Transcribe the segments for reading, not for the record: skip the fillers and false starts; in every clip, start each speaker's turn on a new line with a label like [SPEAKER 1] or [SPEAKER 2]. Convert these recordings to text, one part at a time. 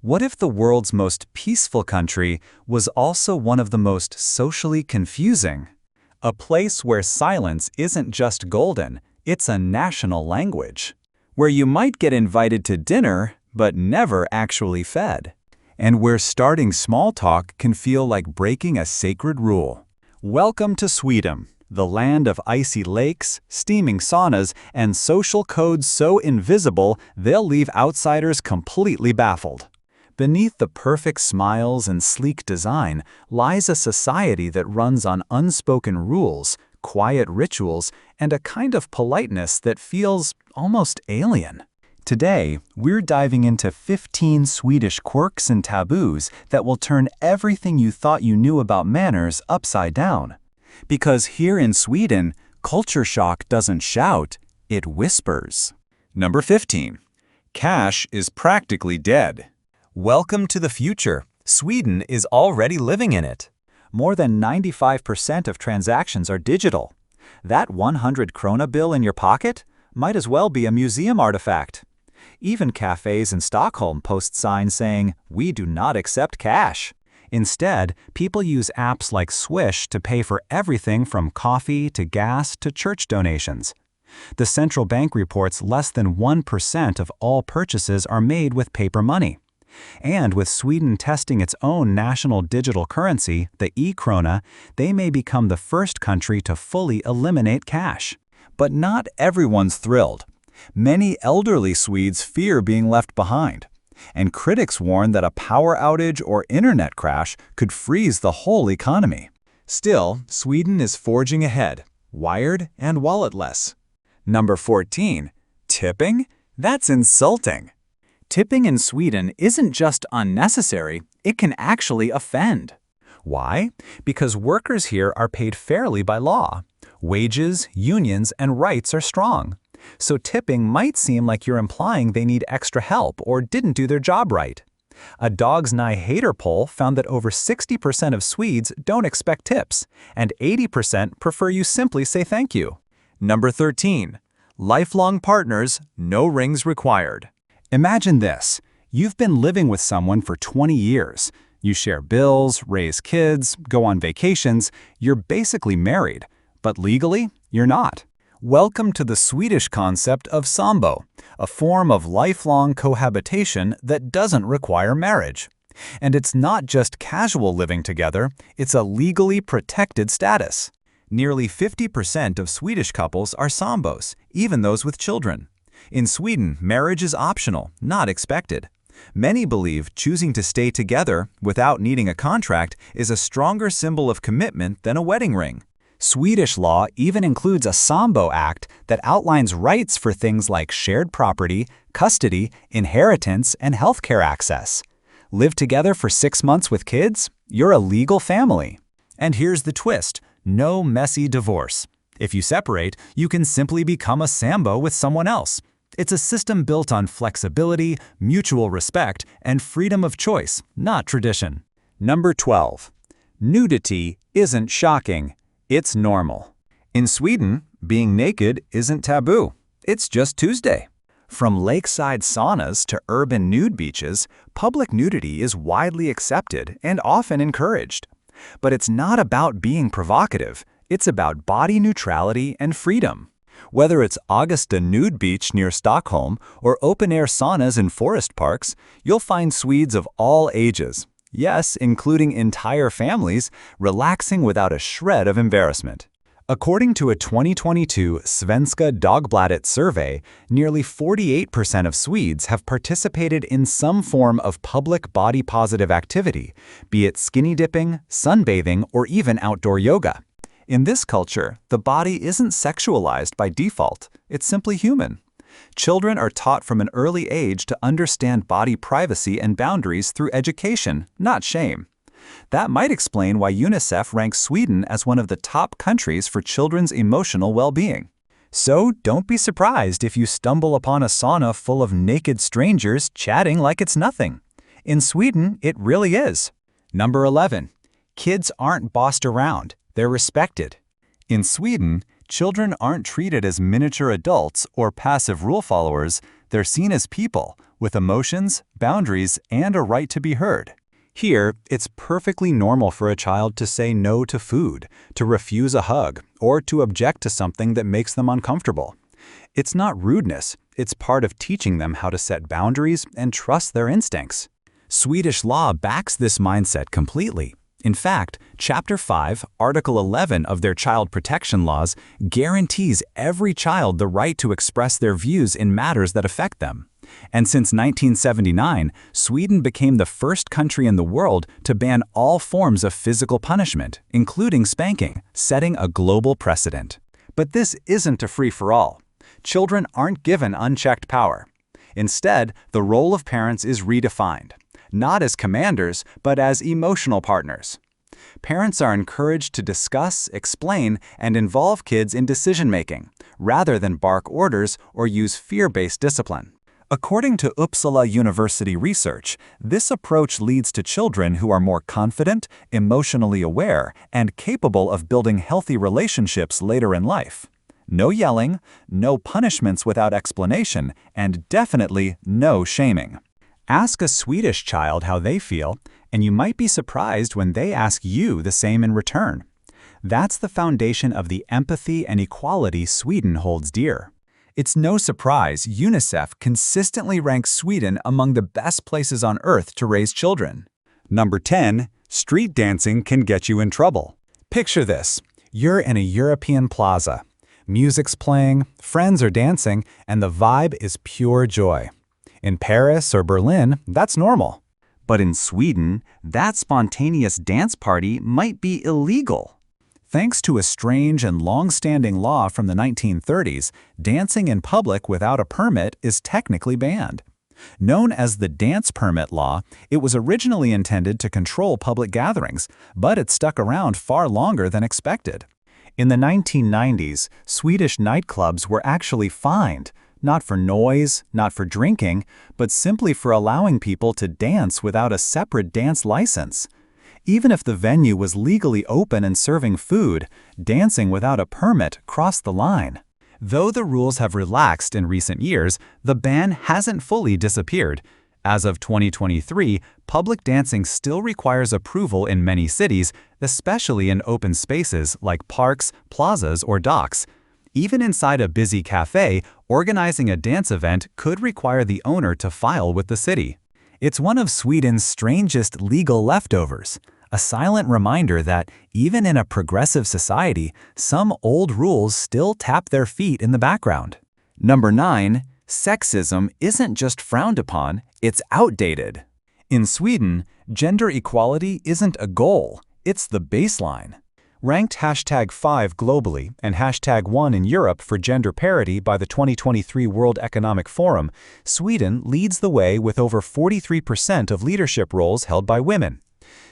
[SPEAKER 1] What if the world's most peaceful country was also one of the most socially confusing? A place where silence isn't just golden, it's a national language. Where you might get invited to dinner, but never actually fed. And where starting small talk can feel like breaking a sacred rule. Welcome to Sweden, the land of icy lakes, steaming saunas, and social codes so invisible they'll leave outsiders completely baffled. Beneath the perfect smiles and sleek design lies a society that runs on unspoken rules, quiet rituals, and a kind of politeness that feels almost alien. Today, we're diving into 15 Swedish quirks and taboos that will turn everything you thought you knew about manners upside down. Because here in Sweden, culture shock doesn't shout, it whispers. Number 15. Cash is practically dead. Welcome to the future. Sweden is already living in it. More than 95% of transactions are digital. That 100 krona bill in your pocket might as well be a museum artifact. Even cafes in Stockholm post signs saying, "We do not accept cash." Instead, people use apps like Swish to pay for everything from coffee to gas to church donations. The central bank reports less than 1% of all purchases are made with paper money. And with Sweden testing its own national digital currency, the e-krona, they may become the first country to fully eliminate cash. But not everyone's thrilled. Many elderly Swedes fear being left behind. And critics warn that a power outage or internet crash could freeze the whole economy. Still, Sweden is forging ahead, wired and walletless. Number 14. Tipping? That's insulting. Tipping in Sweden isn't just unnecessary, it can actually offend. Why? Because workers here are paid fairly by law. Wages, unions, and rights are strong. So tipping might seem like you're implying they need extra help or didn't do their job right. A Dog's Nye Hater poll found that over 60% of Swedes don't expect tips, and 80% prefer you simply say thank you. Number 13. Lifelong partners, no rings required. Imagine this. You've been living with someone for 20 years. You share bills, raise kids, go on vacations. You're basically married. But legally, you're not. Welcome to the Swedish concept of sambo, a form of lifelong cohabitation that doesn't require marriage. And it's not just casual living together, it's a legally protected status. Nearly 50% of Swedish couples are sambos, even those with children. In Sweden, marriage is optional, not expected. Many believe choosing to stay together without needing a contract is a stronger symbol of commitment than a wedding ring. Swedish law even includes a Sambo Act that outlines rights for things like shared property, custody, inheritance, and healthcare access. Live together for 6 months with kids? You're a legal family. And here's the twist: no messy divorce. If you separate, you can simply become a Sambo with someone else. It's a system built on flexibility, mutual respect, and freedom of choice, not tradition. Number 12. Nudity isn't shocking. It's normal. In Sweden, being naked isn't taboo. It's just Tuesday. From lakeside saunas to urban nude beaches, public nudity is widely accepted and often encouraged. But it's not about being provocative. It's about body neutrality and freedom. Whether it's Augusta Nude Beach near Stockholm or open-air saunas in forest parks, you'll find Swedes of all ages, yes, including entire families, relaxing without a shred of embarrassment. According to a 2022 Svenska Dagbladet survey, nearly 48% of Swedes have participated in some form of public body-positive activity, be it skinny dipping, sunbathing, or even outdoor yoga. In this culture, the body isn't sexualized by default, it's simply human. Children are taught from an early age to understand body privacy and boundaries through education, not shame. That might explain why UNICEF ranks Sweden as one of the top countries for children's emotional well-being. So don't be surprised if you stumble upon a sauna full of naked strangers chatting like it's nothing. In Sweden, it really is. Number 11. Kids aren't bossed around. They're respected. In Sweden, children aren't treated as miniature adults or passive rule followers. They're seen as people, with emotions, boundaries, and a right to be heard. Here, it's perfectly normal for a child to say no to food, to refuse a hug, or to object to something that makes them uncomfortable. It's not rudeness, it's part of teaching them how to set boundaries and trust their instincts. Swedish law backs this mindset completely. In fact, Chapter 5, Article 11 of their child protection laws guarantees every child the right to express their views in matters that affect them. And since 1979, Sweden became the first country in the world to ban all forms of physical punishment, including spanking, setting a global precedent. But this isn't a free-for-all. Children aren't given unchecked power. Instead, the role of parents is redefined, not as commanders, but as emotional partners. Parents are encouraged to discuss, explain, and involve kids in decision-making, rather than bark orders or use fear-based discipline. According to Uppsala University research, this approach leads to children who are more confident, emotionally aware, and capable of building healthy relationships later in life. No yelling, no punishments without explanation, and definitely no shaming. Ask a Swedish child how they feel, and you might be surprised when they ask you the same in return. That's the foundation of the empathy and equality Sweden holds dear. It's no surprise UNICEF consistently ranks Sweden among the best places on earth to raise children. Number 10. Street dancing can get you in trouble. Picture this. You're in a European plaza. Music's playing, friends are dancing, and the vibe is pure joy. In Paris or Berlin, that's normal. But in Sweden, that spontaneous dance party might be illegal. Thanks to a strange and long-standing law from the 1930s, dancing in public without a permit is technically banned. Known as the Dance Permit Law, it was originally intended to control public gatherings, but it stuck around far longer than expected. In the 1990s, Swedish nightclubs were actually fined, not for noise, not for drinking, but simply for allowing people to dance without a separate dance license. Even if the venue was legally open and serving food, dancing without a permit crossed the line. Though the rules have relaxed in recent years, the ban hasn't fully disappeared. As of 2023, public dancing still requires approval in many cities, especially in open spaces like parks, plazas, or docks. Even inside a busy cafe, organizing a dance event could require the owner to file with the city. It's one of Sweden's strangest legal leftovers, a silent reminder that even in a progressive society, some old rules still tap their feet in the background. Number 9. Sexism isn't just frowned upon, it's outdated. In Sweden, gender equality isn't a goal, it's the baseline. Ranked #5 globally and #1 in Europe for gender parity by the 2023 World Economic Forum, Sweden leads the way with over 43% of leadership roles held by women.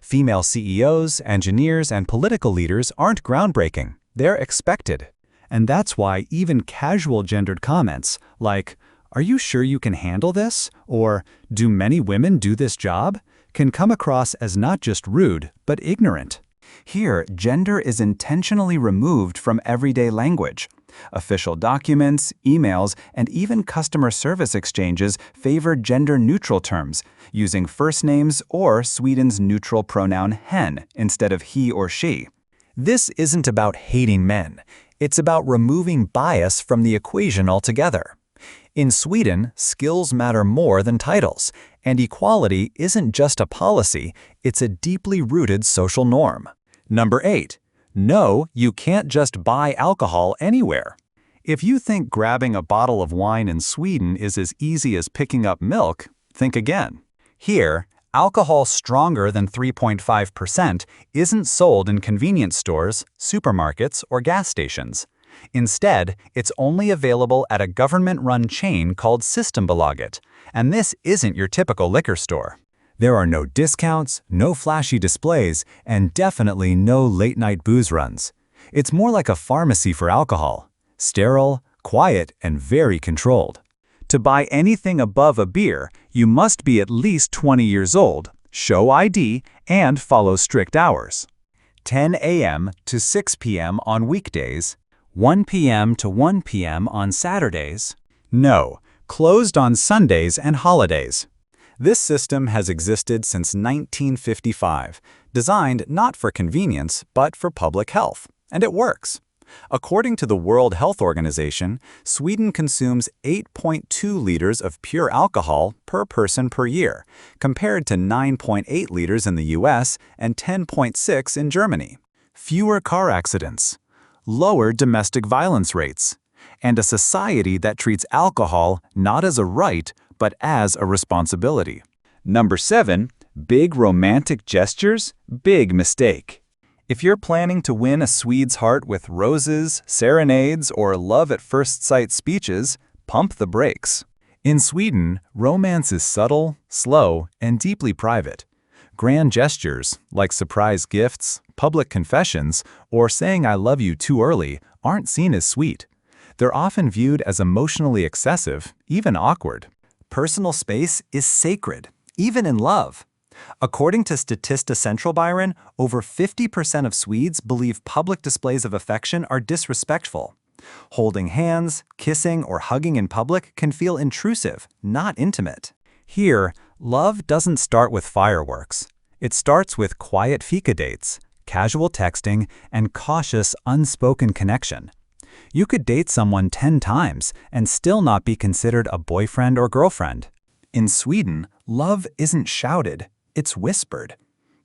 [SPEAKER 1] Female CEOs, engineers, and political leaders aren't groundbreaking, they're expected. And that's why even casual gendered comments like, "Are you sure you can handle this?" or "Do many women do this job?" can come across as not just rude, but ignorant. Here, gender is intentionally removed from everyday language. Official documents, emails, and even customer service exchanges favor gender-neutral terms, using first names or Sweden's neutral pronoun hen instead of he or she. This isn't about hating men. It's about removing bias from the equation altogether. In Sweden, skills matter more than titles, and equality isn't just a policy, it's a deeply rooted social norm. Number 8. No, you can't just buy alcohol anywhere. If you think grabbing a bottle of wine in Sweden is as easy as picking up milk, think again. Here, alcohol stronger than 3.5% isn't sold in convenience stores, supermarkets, or gas stations. Instead, it's only available at a government-run chain called Systembolaget, and this isn't your typical liquor store. There are no discounts, no flashy displays, and definitely no late-night booze runs. It's more like a pharmacy for alcohol. Sterile, quiet, and very controlled. To buy anything above a beer, you must be at least 20 years old, show ID, and follow strict hours. 10 a.m. to 6 p.m. on weekdays, 1 p.m. to 1 p.m. on Saturdays. No, closed on Sundays and holidays. This system has existed since 1955, designed not for convenience but for public health, and it works. According to the World Health Organization, Sweden consumes 8.2 liters of pure alcohol per person per year, compared to 9.8 liters in the US and 10.6 in Germany. Fewer car accidents, lower domestic violence rates, and a society that treats alcohol not as a right but as a responsibility. Number 7. Big romantic gestures? Big mistake. If you're planning to win a Swede's heart with roses, serenades, or love-at-first-sight speeches, pump the brakes. In Sweden, romance is subtle, slow, and deeply private. Grand gestures, like surprise gifts, public confessions, or saying I love you too early, aren't seen as sweet. They're often viewed as emotionally excessive, even awkward. Personal space is sacred, even in love. According to Statista Centralbyrån, over 50% of Swedes believe public displays of affection are disrespectful. Holding hands, kissing, or hugging in public can feel intrusive, not intimate. Here, love doesn't start with fireworks. It starts with quiet fika dates, casual texting, and cautious, unspoken connection. You could date someone 10 times and still not be considered a boyfriend or girlfriend. In Sweden, love isn't shouted. It's whispered.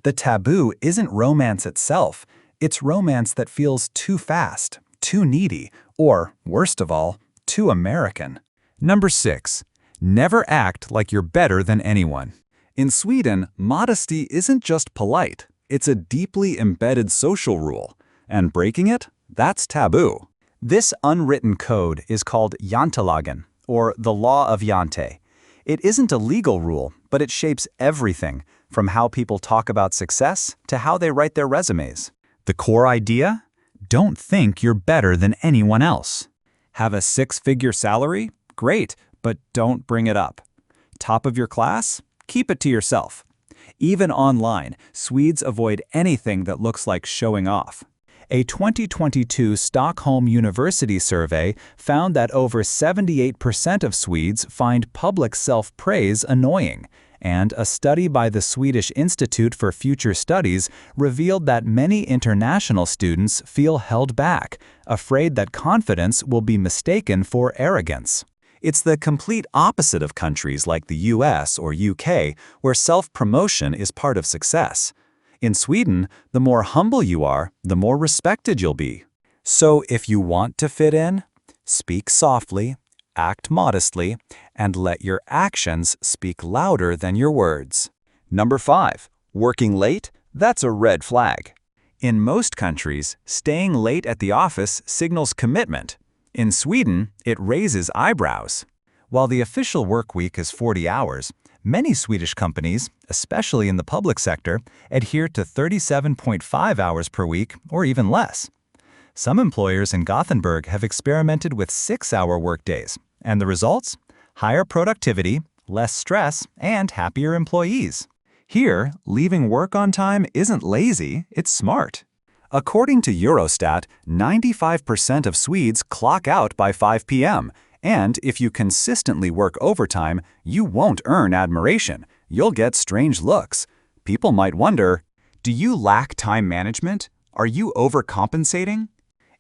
[SPEAKER 1] The taboo isn't romance itself. It's romance that feels too fast, too needy, or, worst of all, too American. Number 6. Never act like you're better than anyone. In Sweden, modesty isn't just polite. It's a deeply embedded social rule. And breaking it? That's taboo. This unwritten code is called Jantelagen, or the Law of Jante. It isn't a legal rule, but it shapes everything, from how people talk about success to how they write their resumes. The core idea? Don't think you're better than anyone else. Have a 6-figure salary? Great, but don't bring it up. Top of your class? Keep it to yourself. Even online, Swedes avoid anything that looks like showing off. A 2022 Stockholm University survey found that over 78% of Swedes find public self-praise annoying, and a study by the Swedish Institute for Future Studies revealed that many international students feel held back, afraid that confidence will be mistaken for arrogance. It's the complete opposite of countries like the US or UK, where self-promotion is part of success. In Sweden, the more humble you are, the more respected you'll be. So if you want to fit in, speak softly, act modestly, and let your actions speak louder than your words. Number 5. Working late? That's a red flag. In most countries, staying late at the office signals commitment. In Sweden, it raises eyebrows. While the official work week is 40 hours, many Swedish companies, especially in the public sector, adhere to 37.5 hours per week or even less. Some employers in Gothenburg have experimented with 6-hour workdays, and the results? Higher productivity, less stress, and happier employees. Here, leaving work on time isn't lazy, it's smart. According to Eurostat, 95% of Swedes clock out by 5 p.m., and if you consistently work overtime, you won't earn admiration. You'll get strange looks. People might wonder, do you lack time management? Are you overcompensating?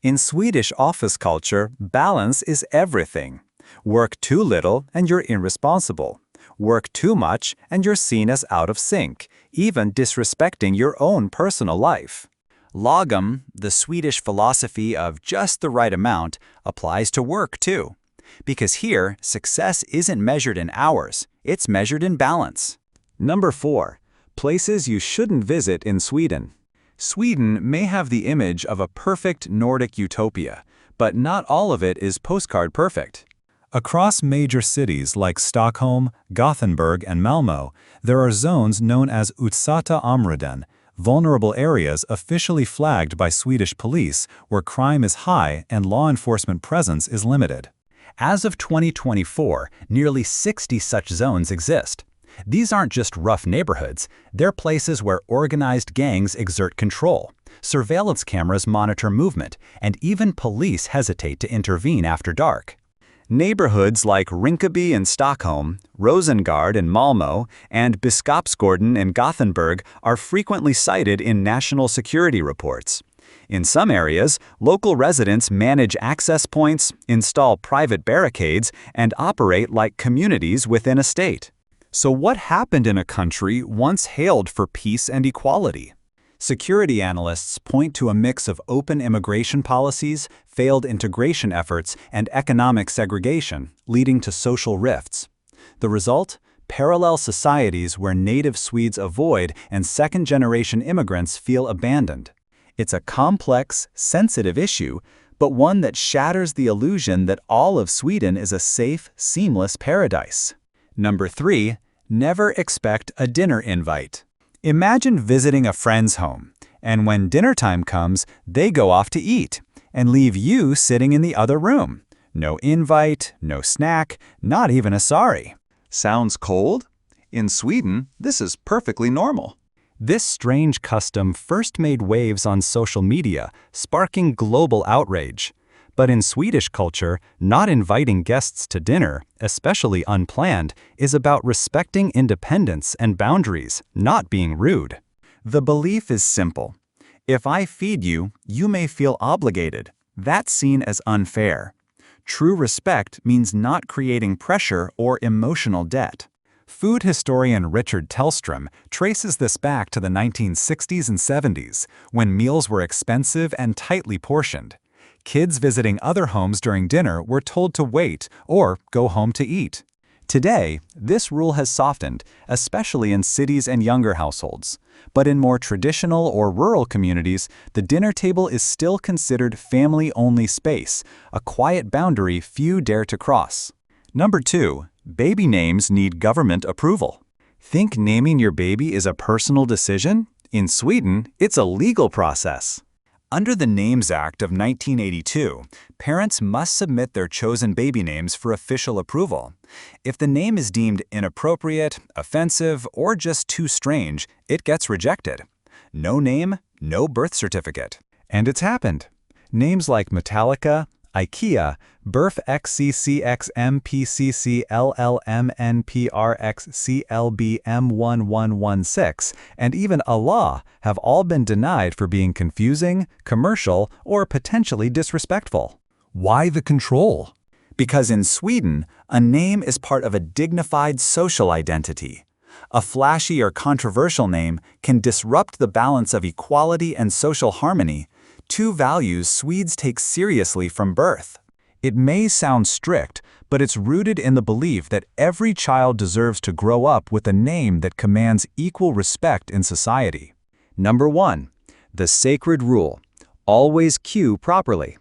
[SPEAKER 1] In Swedish office culture, balance is everything. Work too little and you're irresponsible. Work too much and you're seen as out of sync, even disrespecting your own personal life. Lagom, the Swedish philosophy of just the right amount, applies to work too. Because here, success isn't measured in hours, it's measured in balance. Number 4. Places you shouldn't visit in Sweden. Sweden may have the image of a perfect Nordic utopia, but not all of it is postcard perfect. Across major cities like Stockholm, Gothenburg, and Malmö, there are zones known as utsatta områden, vulnerable areas officially flagged by Swedish police where crime is high and law enforcement presence is limited. As of 2024, nearly 60 such zones exist. These aren't just rough neighborhoods, they're places where organized gangs exert control, surveillance cameras monitor movement, and even police hesitate to intervene after dark. Neighborhoods like Rinkeby in Stockholm, Rosengård in Malmö, and Biskopsgården in Gothenburg are frequently cited in national security reports. In some areas, local residents manage access points, install private barricades, and operate like communities within a state. So what happened in a country once hailed for peace and equality? Security analysts point to a mix of open immigration policies, failed integration efforts, and economic segregation, leading to social rifts. The result? Parallel societies where native Swedes avoid and second-generation immigrants feel abandoned. It's a complex, sensitive issue, but one that shatters the illusion that all of Sweden is a safe, seamless paradise. Number 3. Never expect a dinner invite. Imagine visiting a friend's home, and when dinner time comes, they go off to eat, and leave you sitting in the other room. No invite, no snack, not even a sorry. Sounds cold? In Sweden, this is perfectly normal. This strange custom first made waves on social media, sparking global outrage. But in Swedish culture, not inviting guests to dinner, especially unplanned, is about respecting independence and boundaries, not being rude. The belief is simple. If I feed you, you may feel obligated. That's seen as unfair. True respect means not creating pressure or emotional debt. Food historian Richard Tellstrom traces this back to the 1960s and 70s, when meals were expensive and tightly portioned. Kids visiting other homes during dinner were told to wait or go home to eat. Today, this rule has softened, especially in cities and younger households. But in more traditional or rural communities, the dinner table is still considered family-only space, a quiet boundary few dare to cross. Number 2. Baby names need government approval. Think naming your baby is a personal decision? In Sweden, it's a legal process. Under the Names Act of 1982, parents must submit their chosen baby names for official approval. If the name is deemed inappropriate, offensive, or just too strange, it gets rejected. No name, no birth certificate. And it's happened. Names like Metallica, IKEA, Burf XCCXMPCC LLMNPRXCLBM1116, and even Allah have all been denied for being confusing, commercial, or potentially disrespectful. Why the control? Because in Sweden, a name is part of a dignified social identity. A flashy or controversial name can disrupt the balance of equality and social harmony, two values Swedes take seriously from birth. It may sound strict, but it's rooted in the belief that every child deserves to grow up with a name that commands equal respect in society. Number 1. The sacred rule. Always queue properly.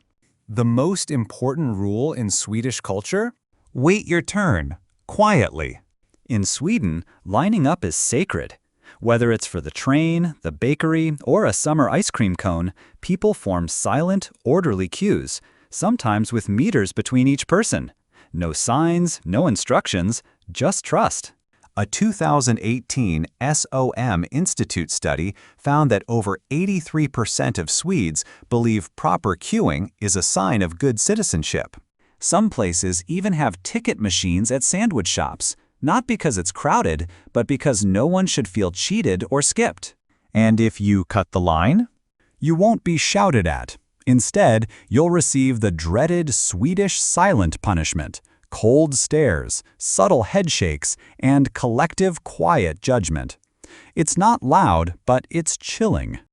[SPEAKER 1] The most important rule in Swedish culture? Wait your turn, quietly. In Sweden, lining up is sacred. Whether it's for the train, the bakery, or a summer ice cream cone, people form silent, orderly queues, sometimes with meters between each person. No signs, no instructions, just trust. A 2018 SOM Institute study found that over 83% of Swedes believe proper queuing is a sign of good citizenship. Some places even have ticket machines at sandwich shops, not because it's crowded, but because no one should feel cheated or skipped. And if you cut the line, you won't be shouted at. Instead, you'll receive the dreaded Swedish silent punishment, cold stares, subtle headshakes, and collective quiet judgment. It's not loud, but it's chilling.